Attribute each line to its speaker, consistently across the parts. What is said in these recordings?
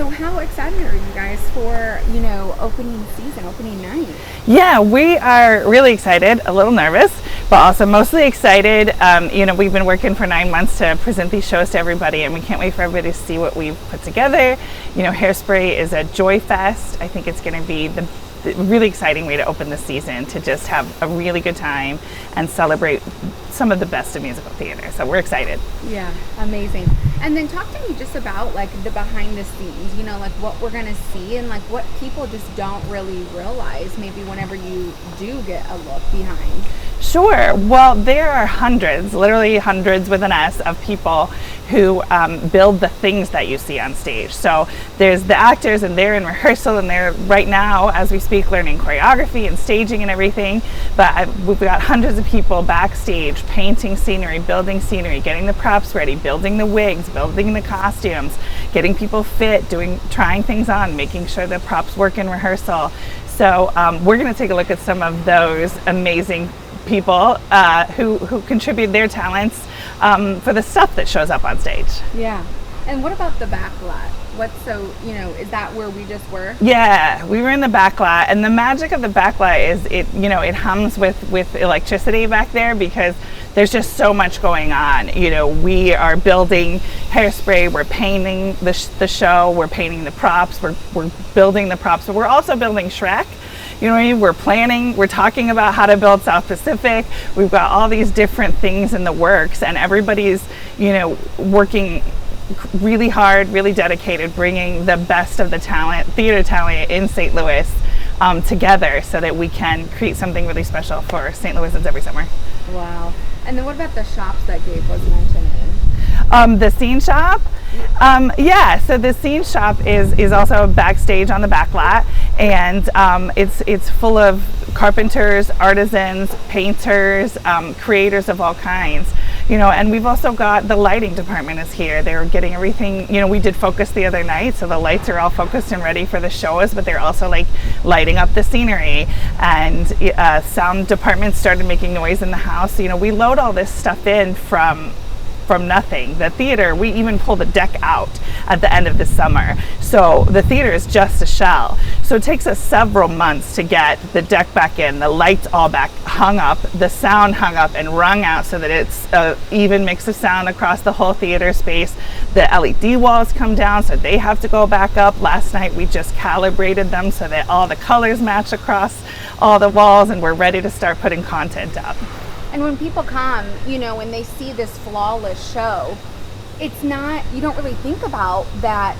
Speaker 1: So how excited are you guys for, opening season, opening night?
Speaker 2: Yeah, we are really excited, a little nervous, but also mostly excited. We've been working for 9 months to present these shows to everybody, and we can't wait for everybody to see what we've put together. Hairspray is a joy fest. I think it's going to be the really exciting way to open the season, to just have a really good time and celebrate some of the best of musical theater. So we're excited.
Speaker 1: Yeah, amazing. And then talk to me just about the behind the scenes, what we're gonna see and what people just don't really realize maybe whenever you do get a look behind.
Speaker 2: Sure. Well, there are hundreds, literally hundreds with an S, of people who build the things that you see on stage. So there's the actors, and they're in rehearsal, and they're right now, as we speak, learning choreography and staging and everything. But we've got hundreds of people backstage painting scenery, building scenery, getting the props ready, building the wigs, building the costumes, getting people fit, trying things on, making sure the props work in rehearsal. So we're going to take a look at some of those amazing people who contribute their talents for the stuff that shows up on stage.
Speaker 1: Yeah. And what about the back lot? Is that where we just were?
Speaker 2: Yeah, we were in the back lot, and the magic of the back lot is it hums with electricity back there, because there's just so much going on. We are building Hairspray, we're painting the show, we're painting the props, we're building the props, but we're also building Shrek. We're planning, we're talking about how to build South Pacific. We've got all these different things in the works, and everybody's, working really hard, really dedicated, bringing the best of the theater talent in St. Louis together, so that we can create something really special for St. Louisans every summer.
Speaker 1: Wow. And then what about the shops that Gabe was mentioning?
Speaker 2: The scene shop? So the scene shop is also backstage on the back lot, and it's full of carpenters, artisans, painters, creators of all kinds. And we've also got the lighting department is here. They're getting everything, we did focus the other night, so the lights are all focused and ready for the shows, but they're also lighting up the scenery. And sound department started making noise in the house. We load all this stuff in from nothing. The theater, we even pull the deck out at the end of the summer. So the theater is just a shell. So it takes us several months to get the deck back in, the lights all back hung up, the sound hung up and rung out, so that it's an even mix of sound across the whole theater space. The LED walls come down, so they have to go back up. Last night we just calibrated them so that all the colors match across all the walls, and we're ready to start putting content up.
Speaker 1: And when people come, when they see this flawless show, it's not, you don't really think about that,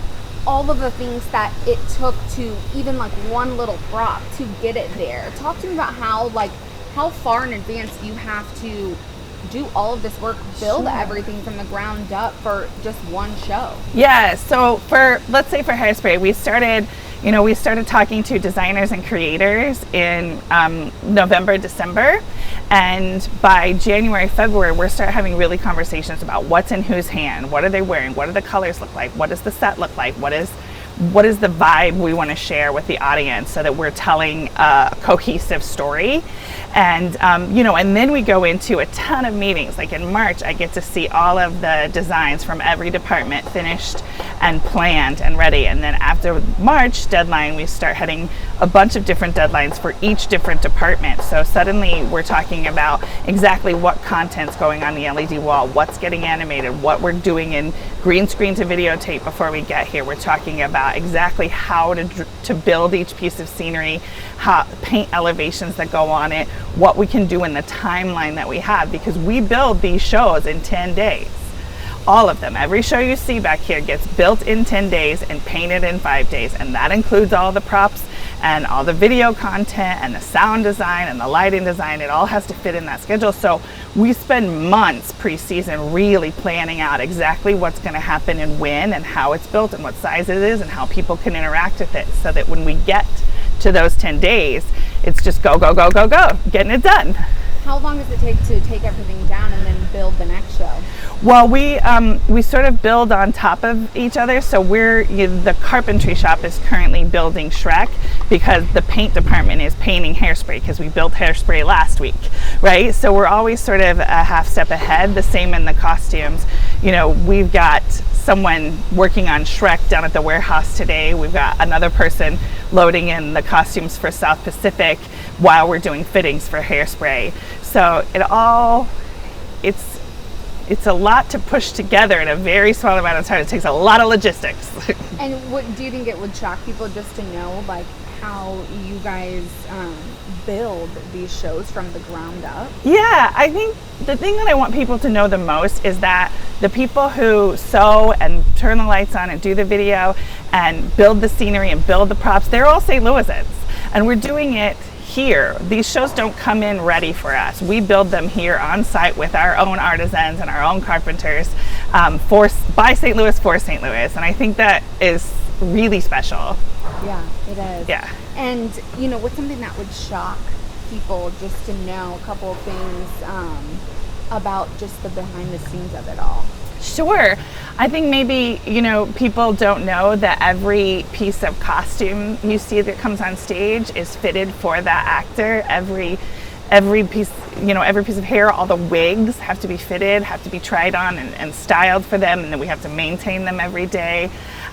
Speaker 1: all of the things that it took to even one little prop to get it there. Talk to me about how far in advance you have to do all of this work, build everything from the ground up for just one show. Yeah,
Speaker 2: so let's say for Hairspray, we started talking to designers and creators in November, December, and by January, February, we're start having really conversations about what's in whose hand, what are they wearing, what do the colors look like, what does the set look like, what is the vibe we want to share with the audience, so that we're telling a cohesive story. And and then we go into a ton of meetings. Like in March, I get to see all of the designs from every department finished and planned and ready. And then after March deadline, we start heading a bunch of different deadlines for each different department. So suddenly we're talking about exactly what content's going on the LED wall, what's getting animated, what we're doing in green screen to videotape before we get here. We're talking about exactly how to build each piece of scenery, how paint elevations that go on it, what we can do in the timeline that we have, because we build these shows in 10 days. All of them. Every show you see back here gets built in 10 days and painted in 5 days, and that includes all the props and all the video content and the sound design and the lighting design. It all has to fit in that schedule. So we spend months pre-season really planning out exactly what's going to happen and when, and how it's built and what size it is and how people can interact with it, so that when we get to those 10 days, it's just go, go, go, go, go, getting it done.
Speaker 1: How long does it take to take everything down and then build the next show?
Speaker 2: Well, we sort of build on top of each other. So the carpentry shop is currently building Shrek, because the paint department is painting Hairspray, because we built Hairspray last week, right? So we're always sort of a half step ahead. The same in the costumes. We've got someone working on Shrek down at the warehouse today. We've got another person loading in the costumes for South Pacific while we're doing fittings for Hairspray. So it's a lot to push together in a very small amount of time. It takes a lot of logistics.
Speaker 1: And what do you think it would shock people just to know, like, how you guys build these shows from the ground up?
Speaker 2: Yeah, I think the thing that I want people to know the most is that the people who sew and turn the lights on and do the video and build the scenery and build the props, they're all St. Louisans. And we're doing it here. These shows don't come in ready for us. We build them here on site with our own artisans and our own carpenters by St. Louis for St. Louis. And I think that is really special.
Speaker 1: Yeah, it is.
Speaker 2: Yeah.
Speaker 1: And, what's something that would shock people just to know a couple of things about just the behind the scenes of it all?
Speaker 2: Sure. I think maybe, people don't know that every piece of costume you see that comes on stage is fitted for that actor. Every piece of hair, all the wigs have to be fitted, have to be tried on and styled for them, and then we have to maintain them every day.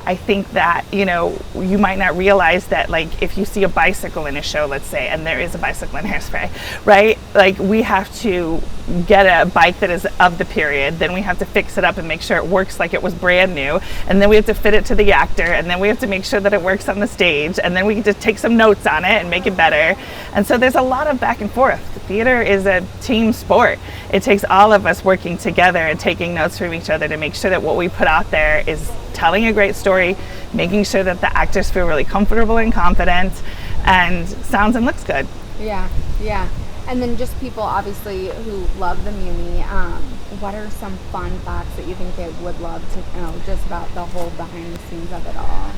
Speaker 2: I think that, you might not realize that, like, if you see a bicycle in a show, let's say, and there is a bicycle in Hairspray, right? Like, we have to get a bike that is of the period, then we have to fix it up and make sure it works like it was brand new, and then we have to fit it to the actor, and then we have to make sure that it works on the stage, and then we just take some notes on it and make it better. And so there's a lot of back and forth. Theater is a team sport. It takes all of us working together and taking notes from each other to make sure that what we put out there is telling a great story, making sure that the actors feel really comfortable and confident, and sounds and looks good.
Speaker 1: Yeah. And then just people, obviously, who love the Muny, what are some fun facts that you think they would love to know just about the whole behind the scenes of it all?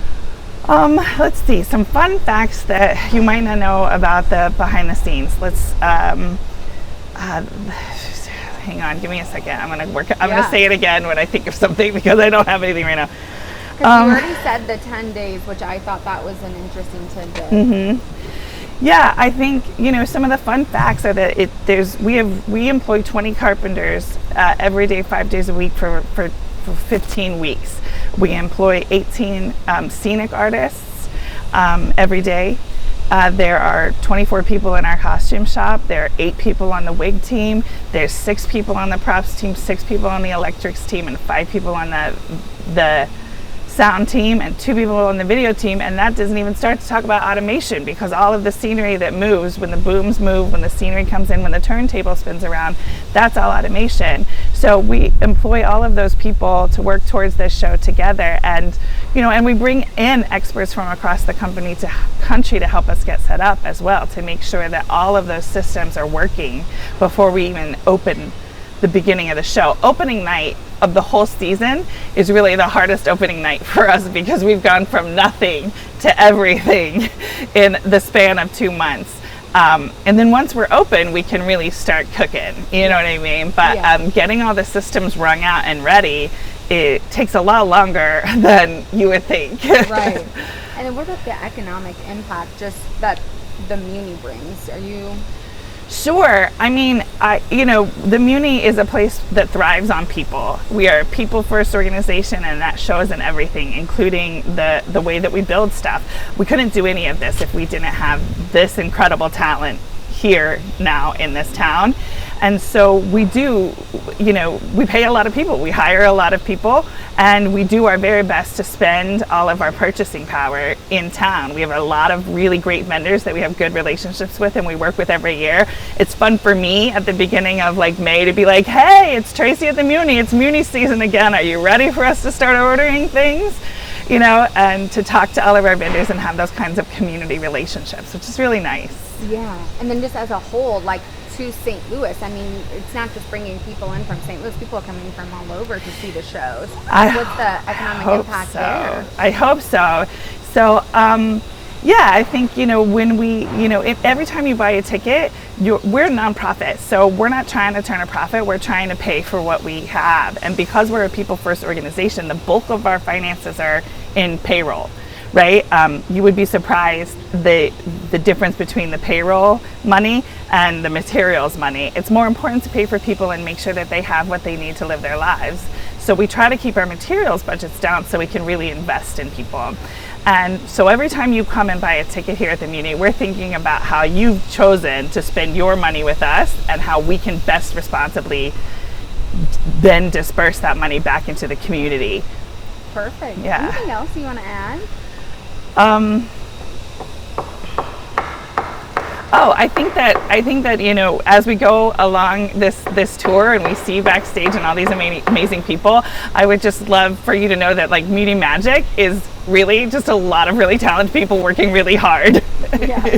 Speaker 2: Let's see, some fun facts that you might not know about the behind the scenes. Let's, hang on, give me a second. I'm gonna say it again when I think of something, because I don't have anything right now.
Speaker 1: Because you already said the 10 days, which I thought that was an interesting tidbit.
Speaker 2: Mm-hmm. Yeah, I think, some of the fun facts are that we employ 20 carpenters every day, 5 days a week for 15 weeks. We employ 18 scenic artists every day. There are 24 people in our costume shop. There are 8 people on the wig team. There's 6 people on the props team, 6 people on the electrics team, and 5 people on the sound team, and 2 people on the video team. And that doesn't even start to talk about automation, because all of the scenery that moves, when the booms move, when the scenery comes in, when the turntable spins around, that's all automation. So we employ all of those people to work towards this show together, and and we bring in experts from across the country to help us get set up as well, to make sure that all of those systems are working before we even open the beginning of the show. Opening night of the whole season is really the hardest opening night for us, because we've gone from nothing to everything in the span of 2 months. And then once we're open, we can really start cooking, you know what I mean? But getting all the systems wrung out and ready, it takes a lot longer than you would think.
Speaker 1: Right. And then what about the economic impact just that the Muny brings? Are you...
Speaker 2: Sure. I mean, the Muny is a place that thrives on people. We are a people-first organization, and that shows in everything, including the way that we build stuff. We couldn't do any of this if we didn't have this incredible talent here now in this town. And so we do, we pay a lot of people. We hire a lot of people, and we do our very best to spend all of our purchasing power in town. We have a lot of really great vendors that we have good relationships with and we work with every year. It's fun for me at the beginning of May to be like, hey, it's Tracy at the Muny. It's Muny season again. Are you ready for us to start ordering things? And to talk to all of our vendors and have those kinds of community relationships, which is really nice.
Speaker 1: Yeah. And then just as a whole, to St. Louis, I mean, it's not just bringing people in from St. Louis. People are coming from all over to see the shows. What's the economic impact there?
Speaker 2: I hope so. So, I think, when we, every time you buy a ticket, we're a nonprofit. So we're not trying to turn a profit. We're trying to pay for what we have. And because we're a people-first organization, the bulk of our finances are in payroll. Right? You would be surprised the difference between the payroll money and the materials money. It's more important to pay for people and make sure that they have what they need to live their lives. So we try to keep our materials budgets down so we can really invest in people. And so every time you come and buy a ticket here at the Muny, we're thinking about how you've chosen to spend your money with us and how we can best responsibly then disperse that money back into the community.
Speaker 1: Perfect.
Speaker 2: Yeah.
Speaker 1: Anything else you want to add?
Speaker 2: I think that you know, as we go along this tour and we see backstage and all these amazing people, I would just love for you to know that like Muny Magic is really just a lot of really talented people working really hard.
Speaker 1: Yeah.